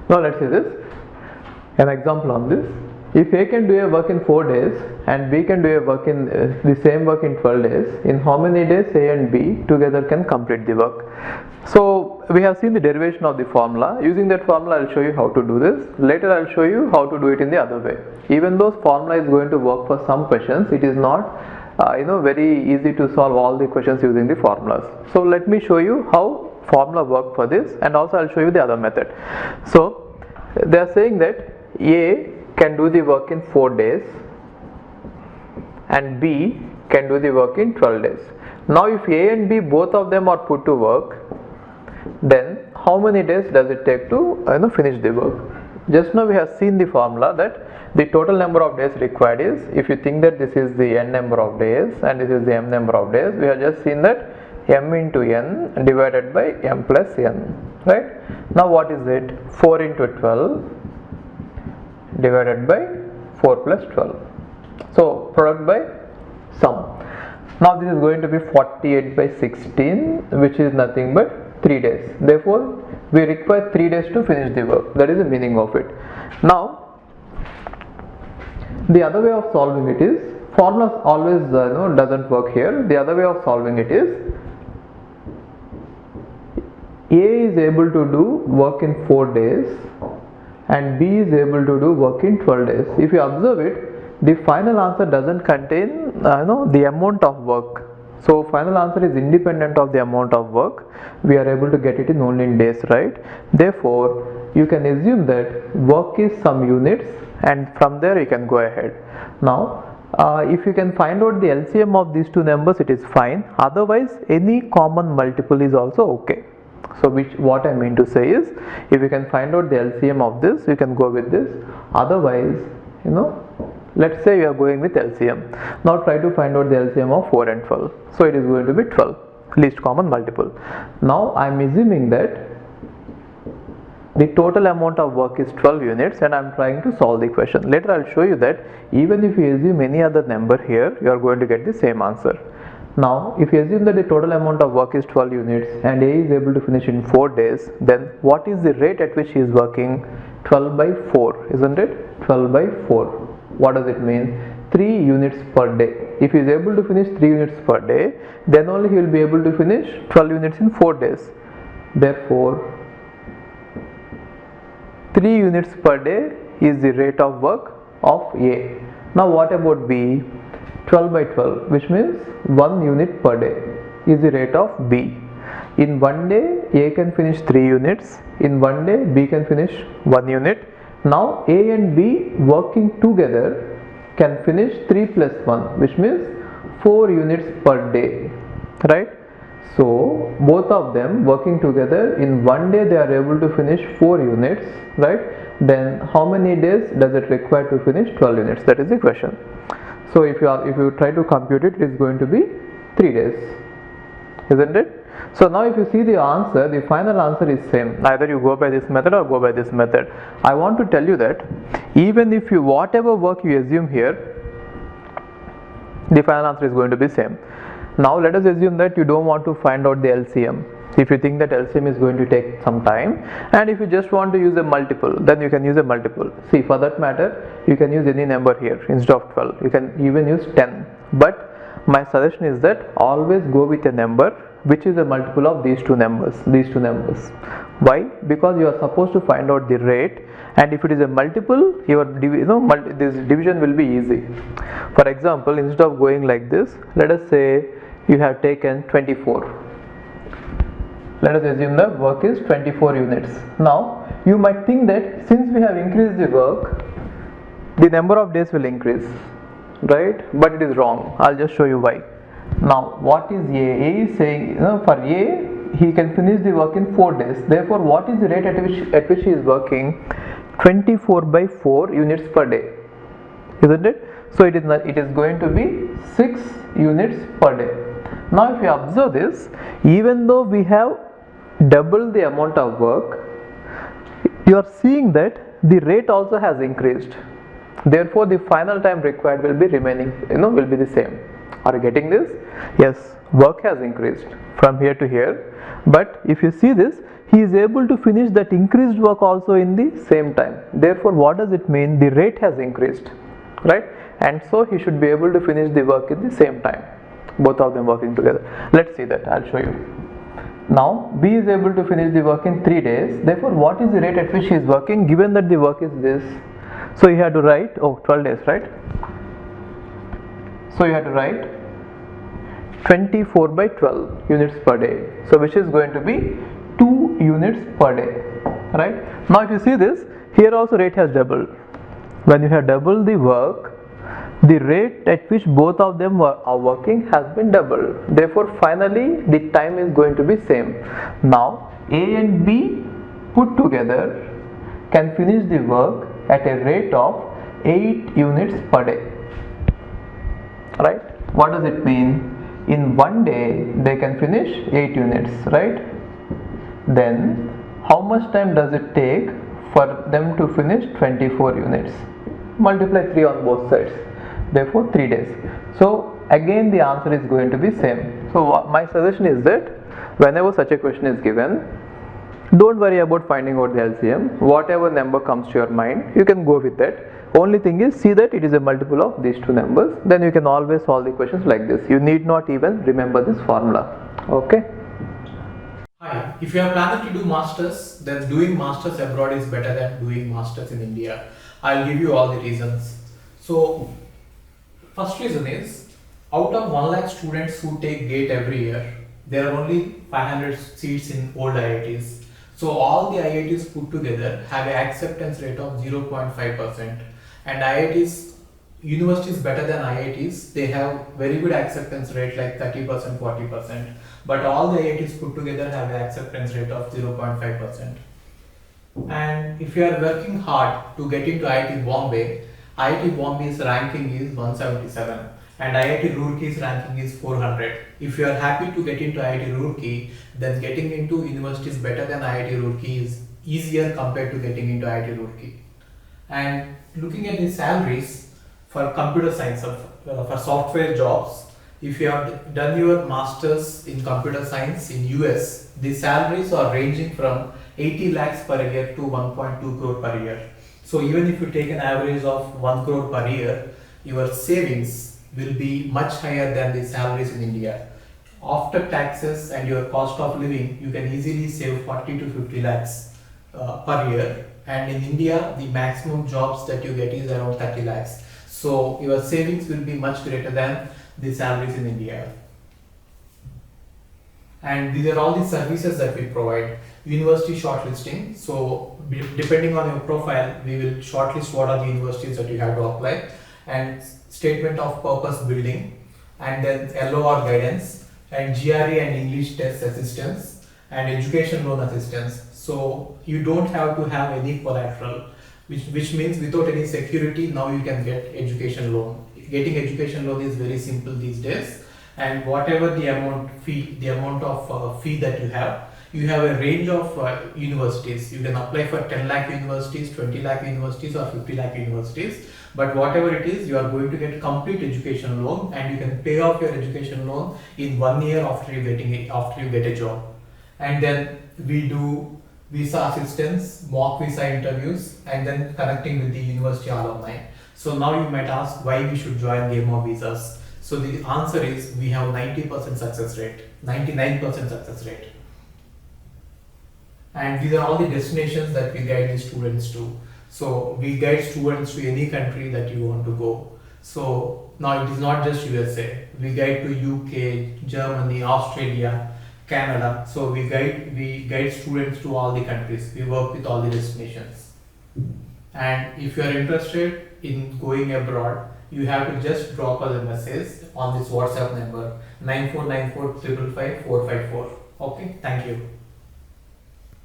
Now let's see this. An example on this. If A can do a work in 4 days and B can do a work in the same work in 12 days, in how many days A and B together can complete the work? So we have seen the derivation of the formula. Using that formula, I'll show you how to do this. Later I'll show you how to do it in the other way. Even though formula is going to work for some questions, it is not very easy to solve all the questions using the formulas. So let me show you how formula work for this, and also I'll show you the other method. So they are saying that A can do the work in 4 days and B can do the work in 12 days. Now if A and B, both of them are put to work, then how many days does it take to finish the work? Just now we have seen the formula that the total number of days required is, if you think that this is the n number of days and this is the m number of days, we have just seen that m into n divided by m plus n, right? Now what is it? 4 into 12 divided by 4 plus 12. So product by sum. Now this is going to be 48 by 16, which is nothing but 3 days. Therefore we require 3 days to finish the work. That is the meaning of it. Now the other way of solving it is, formulas always doesn't work here. The other way of solving it is, A is able to do work in 4 days and B is able to do work in 12 days. If you observe it, the final answer doesn't contain the amount of work. So final answer is independent of the amount of work. We are able to get it in only in days, right? Therefore you can assume that work is some units, and from there you can go ahead. Now if you can find out the LCM of these two numbers, it is fine. Otherwise any common multiple is also okay. So what I mean to say is, if you can find out the LCM of this, you can go with this. Otherwise, let's say you are going with LCM. Now try to find out the LCM of 4 and 12. So it is going to be 12, least common multiple. Now I am assuming that the total amount of work is 12 units and I am trying to solve the question. Later I will show you that even if you assume any other number here, you are going to get the same answer. Now if you assume that the total amount of work is 12 units and A is able to finish in 4 days, then what is the rate at which he is working? 12 by 4, isn't it? 12 by 4. What does it mean? 3 units per day. If he is able to finish 3 units per day, then only he will be able to finish 12 units in 4 days. Therefore 3 units per day is the rate of work of A. Now what about B? 12 by 12, which means 1 unit per day is the rate of B. In 1 day A can finish 3 units, in 1 day B can finish 1 unit. Now A and B working together can finish 3 plus 1, which means 4 units per day, right? So both of them working together, in 1 day they are able to finish 4 units, right? Then how many days does it require to finish 12 units? That is the question. So if you try to compute it, it is going to be 3 days, isn't it? So now if you see the answer, the final answer is same. Either you go by this method or go by this method. I want to tell you that even if you whatever work you assume here, the final answer is going to be same. Now let us assume that you don't want to find out the LCM. If you think that LCM is going to take some time, and if you just want to use a multiple, then you can use a multiple. See, for that matter, you can use any number here instead of 12. You can even use 10. But my suggestion is that always go with a number which is a multiple of these two numbers. Why? Because you are supposed to find out the rate, and if it is a multiple, this division will be easy. For example, instead of going like this, let us say you have taken 24. Let us assume the work is 24 units. Now you might think that since we have increased the work, the number of days will increase, right? But it is wrong. I'll just show you why. Now what is A? A is saying, for A, he can finish the work in 4 days. Therefore what is the rate at which he is working? 24 by 4 units per day, isn't it? So it is going to be 6 units per day. Now if you observe this, even though we have double the amount of work, you are seeing that the rate also has increased. Therefore the final time required will be will be the same. Are you getting this? Yes, work has increased from here to here, but if you see this, he is able to finish that increased work also in the same time. Therefore, what does it mean? The rate has increased, right? And so he should be able to finish the work in the same time, both of them working together. Let's see that. I'll show you. Now B is able to finish the work in 3 days. Therefore, what is the rate at which he is working, given that the work is this? So you have to write 12 days, right? So you have to write 24 by 12 units per day. So which is going to be 2 units per day, right? Now if you see this, here also rate has doubled. When you have doubled the work, the rate at which both of them are working has been doubled. Therefore, finally the time is going to be same. Now A and B put together can finish the work at a rate of 8 units per day, right? What does it mean? In 1 day they can finish 8 units, right? Then how much time does it take for them to finish 24 units? Multiply 3 on both sides. Therefore 3 days. So again the answer is going to be same. So my suggestion is that whenever such a question is given, don't worry about finding out the LCM. Whatever number comes to your mind, you can go with that. Only thing is, see that it is a multiple of these two numbers. Then you can always solve the questions like this. You need not even remember this formula. Okay. Hi, if you are planning to do masters, then doing masters abroad is better than doing masters in India. I'll give you all the reasons. So, first reason is, out of 1 lakh students who take GATE every year, there are only 500 seats in old IITs. So all the IITs put together have an acceptance rate of 0.5%, and IITs, universities better than IITs, they have very good acceptance rate like 30%, 40%, but all the IITs put together have an acceptance rate of 0.5%. And if you are working hard to get into IIT Bombay's ranking is 177 and IIT Roorkee's ranking is 400. If you are happy to get into IIT Roorkee, then getting into universities better than IIT Roorkee is easier compared to getting into IIT Roorkee. And looking at the salaries for computer science, for software jobs, if you have done your masters in computer science in US, the salaries are ranging from 80 lakhs per year to 1.2 crore per year. So even if you take an average of 1 crore per year, your savings will be much higher than the salaries in India. After taxes and your cost of living, you can easily save 40 to 50 lakhs per year. And in India, the maximum jobs that you get is around 30 lakhs. So your savings will be much greater than the salaries in India. And these are all the services that we provide. University shortlisting. So depending on your profile, we will shortlist what are the universities that you have to apply, and statement of purpose building, and then LOR guidance, and GRE and English test assistance, and education loan assistance. So you don't have to have any collateral, which means without any security, now you can get education loan. Getting education loan is very simple these days, and whatever the amount of fee that you have a range of universities. You can apply for 10 lakh universities, 20 lakh universities, or 50 lakh universities. But whatever it is, you are going to get complete education loan, and you can pay off your education loan in 1 year after you get a job. And then we do visa assistance, mock visa interviews, and then connecting with the university alumni. So now you might ask why we should join Game of Visas. So the answer is we have 90% success rate, 99% success rate. And these are all the destinations that we guide the students to. So we guide students to any country that you want to go. So now it is not just USA. We guide to UK, Germany, Australia, Canada. So we guide students to all the countries. We work with all the destinations. And if you are interested in going abroad, you have to just drop us a message on this WhatsApp number 9494 555 454. Okay, thank you.